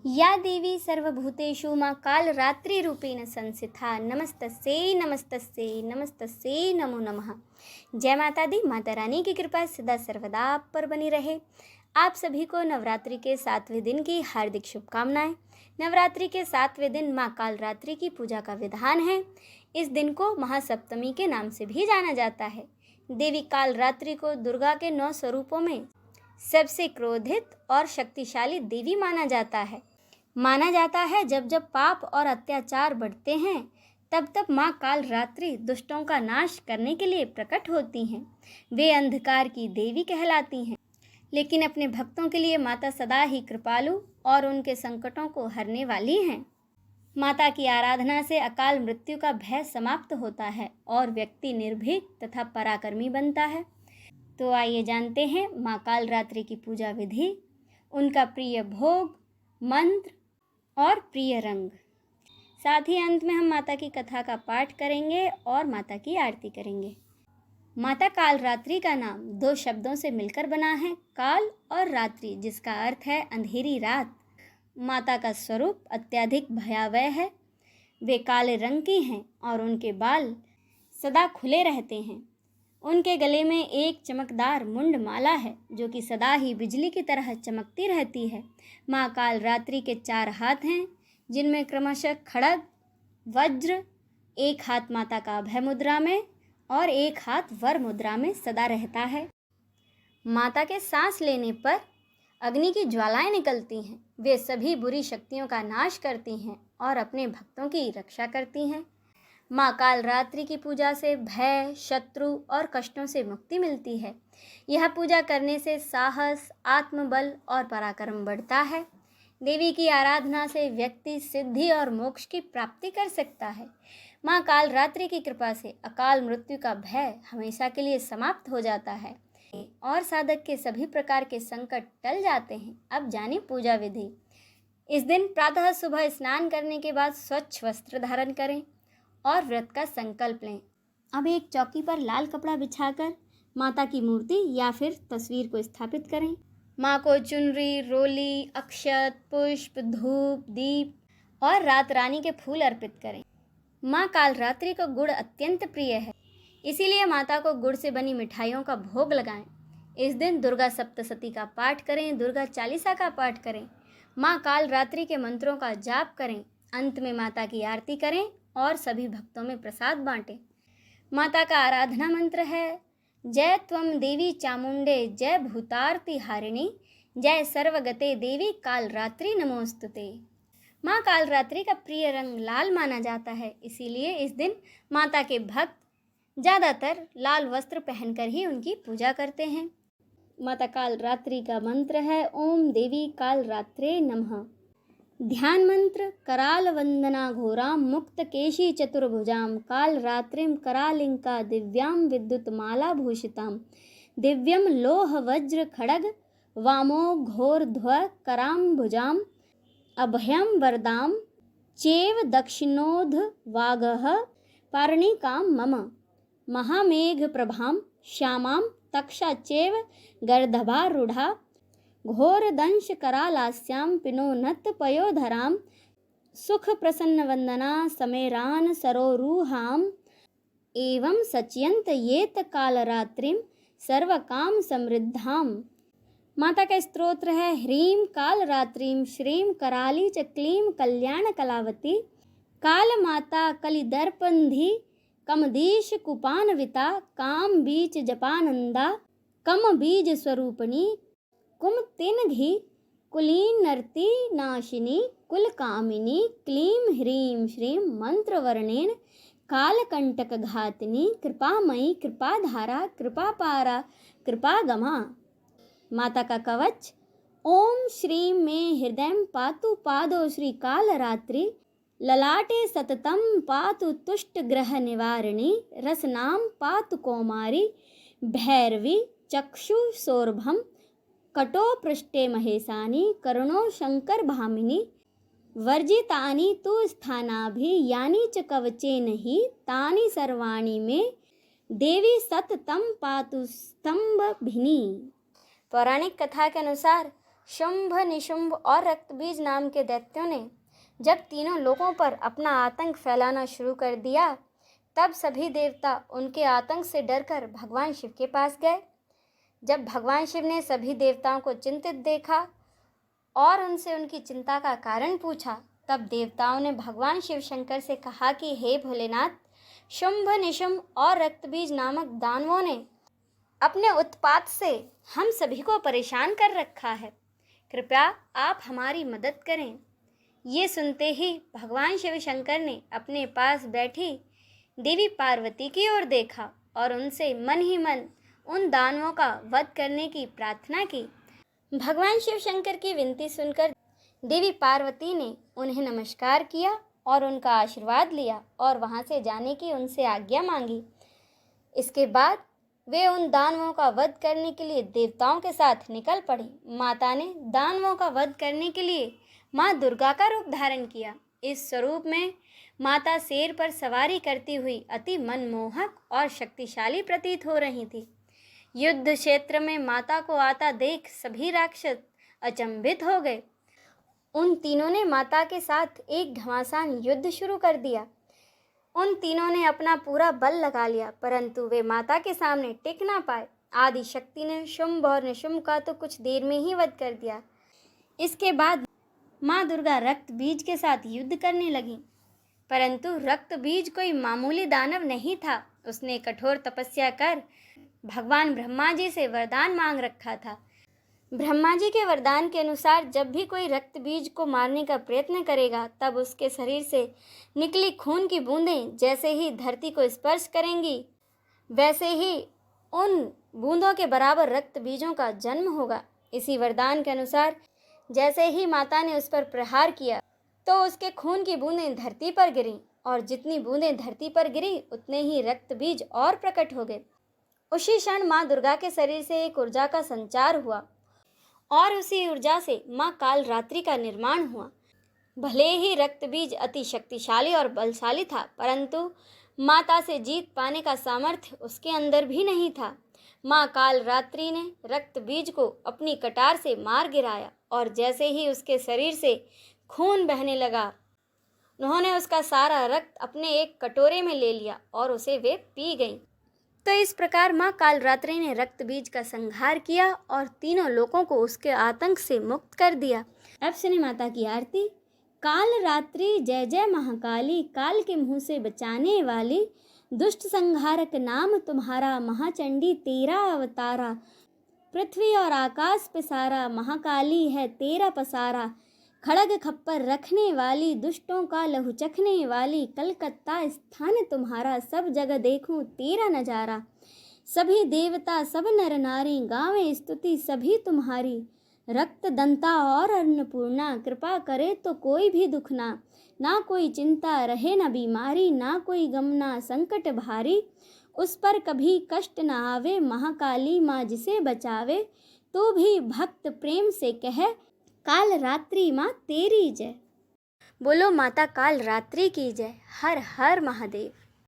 या देवी सर्वभूतेषु मां कालरात्रिरूपेण संस्थिता नमस्तस्यै नमस्तस्यै नमस्तस्यै नमो नमः। जय माता दी। माता रानी की कृपा सदा सर्वदा आप पर बनी रहे। आप सभी को नवरात्रि के 7वें दिन की हार्दिक शुभकामनाएं। नवरात्रि के 7वें दिन मां कालरात्रि की पूजा का विधान है। इस दिन को महासप्तमी के नाम से भी जाना जाता है। देवी कालरात्रि को दुर्गा के 9 स्वरूपों में सबसे क्रोधित और शक्तिशाली देवी माना जाता है। जब जब पाप और अत्याचार बढ़ते हैं तब तब माँ कालरात्रि दुष्टों का नाश करने के लिए प्रकट होती हैं। वे अंधकार की देवी कहलाती हैं, लेकिन अपने भक्तों के लिए माता सदा ही कृपालु और उनके संकटों को हरने वाली हैं। माता की आराधना से अकाल मृत्यु का भय समाप्त होता है और व्यक्ति निर्भीक तथा पराक्रमी बनता है। तो आइए जानते हैं माँ कालरात्रि की पूजा विधि, उनका प्रिय भोग, मंत्र और प्रिय रंग। साथ ही अंत में हम माता की कथा का पाठ करेंगे और माता की आरती करेंगे। माता कालरात्रि का नाम 2 शब्दों से मिलकर बना है, काल और रात्रि, जिसका अर्थ है अंधेरी रात। माता का स्वरूप अत्यधिक भयावह है। वे काले रंग की हैं और उनके बाल सदा खुले रहते हैं। उनके गले में एक चमकदार मुंड माला है जो कि सदा ही बिजली की तरह चमकती रहती है। माँ कालरात्रि के 4 हाथ हैं, जिनमें क्रमशः खड्ग, वज्र, एक हाथ माता का अभय मुद्रा में और एक हाथ वर मुद्रा में सदा रहता है। माता के सांस लेने पर अग्नि की ज्वालाएं निकलती हैं। वे सभी बुरी शक्तियों का नाश करती हैं और अपने भक्तों की रक्षा करती हैं। माँ कालरात्रि की पूजा से भय, शत्रु और कष्टों से मुक्ति मिलती है। यह पूजा करने से साहस, आत्मबल और पराक्रम बढ़ता है। देवी की आराधना से व्यक्ति सिद्धि और मोक्ष की प्राप्ति कर सकता है। माँ कालरात्रि की कृपा से अकाल मृत्यु का भय हमेशा के लिए समाप्त हो जाता है और साधक के सभी प्रकार के संकट टल जाते हैं। अब जाने पूजा विधि। इस दिन प्रातः सुबह स्नान करने के बाद स्वच्छ वस्त्र धारण करें और व्रत का संकल्प लें। अब एक चौकी पर लाल कपड़ा बिछाकर माता की मूर्ति या फिर तस्वीर को स्थापित करें। माँ को चुनरी, रोली, अक्षत, पुष्प, धूप, दीप और रात रानी के फूल अर्पित करें। माँ कालरात्रि को गुड़ अत्यंत प्रिय है, इसीलिए माता को गुड़ से बनी मिठाइयों का भोग लगाएं। इस दिन दुर्गा सप्तशती का पाठ करें, दुर्गा चालीसा का पाठ करें, माँ कालरात्रि के मंत्रों का जाप करें। अंत में माता की आरती करें और सभी भक्तों में प्रसाद बांटें। माता का आराधना मंत्र है, जय त्वं देवी चामुंडे, जय भूतार्ति हारिणी, जय सर्वगते देवी कालरात्रि नमोस्तुते। माँ कालरात्रि का प्रिय रंग लाल माना जाता है, इसीलिए इस दिन माता के भक्त ज़्यादातर लाल वस्त्र पहनकर ही उनकी पूजा करते हैं। माता कालरात्रि का मंत्र है, ओम देवी कालरात्रे नमः। ध्यान मंत्र, कराल वंदना घोरां मुक्त केशी चतुर्भुजां कालरात्रिं करालिंका दिव्यां विद्युत माला भूषितां दिव्यम लोह वज्र खड्ग वामो घोरध्व कराम्बुजां अभयं वरदां चेव दक्षिणोध वागः पारणिकां मम महामेघ प्रभां श्यामां तक्षा चेव गर्दभारूढ़ा घोरदंश करालास्यां पिनोन्नत पयोधरां सुख प्रसन्न वंदना समेरान सरोरुहां एवं सचयंत येत कालरात्रिं सर्वकाम समृद्धां। माता का स्तोत्र है, ह्रीं कालरात्रिं श्रीं कराली च क्लीं कल्याण कलावती काल माता कलिदर्पन्धि कमदीश कुपान्विता काम बीच जपानंदा कम बीज स्वरूपिणी कुमतिनघि कुलीन नर्ति नाशिनी कुलकामिनी क्लीं ह्रीं श्रीं मंत्रवर्णेन कालकंटक घातिनी कृपामयी कृपाधारा कृपापारा कृपागमा। माता का कवच, ओम श्रीं में हृदय पातु पादो श्री कालरात्रि ललाटे सततं पातु तुष्ट ग्रह निवारिणी रसनां पातु कौमारी भैरवी चक्षु सौरभम कटो पृष्ठे महेशानी करुणो शंकर भामिनी वर्जितानि तु स्थानाभि यानि च कवचेन हि तानि सर्वाणि मे देवी सततं पातु स्तंभभिनी। पौराणिक कथा के अनुसार शुंभ, निशुंभ और रक्तबीज नाम के दैत्यों ने जब तीनों लोगों पर अपना आतंक फैलाना शुरू कर दिया, तब सभी देवता उनके आतंक से डरकर भगवान शिव के पास गए। जब भगवान शिव ने सभी देवताओं को चिंतित देखा और उनसे उनकी चिंता का कारण पूछा, तब देवताओं ने भगवान शिव शंकर से कहा कि हे भोलेनाथ, शुंभ, निशुंभ और रक्तबीज नामक दानवों ने अपने उत्पात से हम सभी को परेशान कर रखा है। कृपया आप हमारी मदद करें। ये सुनते ही भगवान शिव शंकर ने अपने पास बैठी देवी पार्वती की ओर देखा और उनसे मन ही मन उन दानवों का वध करने की प्रार्थना की। भगवान शिव शंकर की विनती सुनकर देवी पार्वती ने उन्हें नमस्कार किया और उनका आशीर्वाद लिया और वहां से जाने की उनसे आज्ञा मांगी। इसके बाद वे उन दानवों का वध करने के लिए देवताओं के साथ निकल पड़ी। माता ने दानवों का वध करने के लिए माँ दुर्गा का रूप धारण किया। इस स्वरूप में माता शेर पर सवारी करती हुई अति मनमोहक और शक्तिशाली प्रतीत हो रही थी। युद्ध क्षेत्र में माता को आता देख सभी राक्षस अचंभित हो गए। उन तीनों ने माता के साथ एक घमासान युद्ध शुरू कर दिया। उन तीनों ने अपना पूरा बल लगा लिया, परंतु वे माता के सामने टिक ना पाए। आदि शक्ति ने शुंभ और निशुंभ का तो कुछ देर में ही वध कर दिया। इसके बाद माँ दुर्गा रक्त बीज के साथ युद्ध करने लगी, परंतु रक्त बीज कोई मामूली दानव नहीं था। उसने कठोर तपस्या कर भगवान ब्रह्मा जी से वरदान मांग रखा था। ब्रह्मा जी के वरदान के अनुसार जब भी कोई रक्त बीज को मारने का प्रयत्न करेगा, तब उसके शरीर से निकली खून की बूंदें जैसे ही धरती को स्पर्श करेंगी, वैसे ही उन बूंदों के बराबर रक्त बीजों का जन्म होगा। इसी वरदान के अनुसार जैसे ही माता ने उस पर प्रहार किया, तो उसके खून की बूंदें धरती पर गिरीं और जितनी बूंदें धरती पर गिरी, उतने ही रक्त बीज और प्रकट हो गए। उसी क्षण माँ दुर्गा के शरीर से एक ऊर्जा का संचार हुआ और उसी ऊर्जा से माँ कालरात्रि का निर्माण हुआ। भले ही रक्त बीज अति शक्तिशाली और बलशाली था, परंतु माता से जीत पाने का सामर्थ्य उसके अंदर भी नहीं था। माँ कालरात्रि ने रक्त बीज को अपनी कटार से मार गिराया और जैसे ही उसके शरीर से खून बहने लगा, उन्होंने उसका सारा रक्त अपने एक कटोरे में ले लिया और उसे वे पी गईं। तो इस प्रकार माँ कालरात्रि ने रक्त बीज का संहार किया और तीनों लोगों को उसके आतंक से मुक्त कर दिया। अब सुने माता की आरती। कालरात्रि जय जय महाकाली, काल के मुँह से बचाने वाली, दुष्ट संहारक नाम तुम्हारा, महाचंडी तेरा अवतारा, पृथ्वी और आकाश पे सारा, महाकाली है तेरा पसारा, खड़ग खप्पर रखने वाली, दुष्टों का लहू चखने वाली, कलकत्ता स्थान तुम्हारा, सब जगह देखूं तेरा नजारा, सभी देवता सब नर नारी, गावें स्तुति सभी तुम्हारी, रक्त दंता और अन्नपूर्णा, कृपा करे तो कोई भी दुख ना कोई चिंता रहे न बीमारी, ना कोई गम ना संकट भारी, उस पर कभी कष्ट न आवे, महाकाली माँ जिसे बचावे, तो भी भक्त प्रेम से कहे, कालरात्रि माँ तेरी जय। बोलो माता कालरात्रि की जय। हर हर महादेव।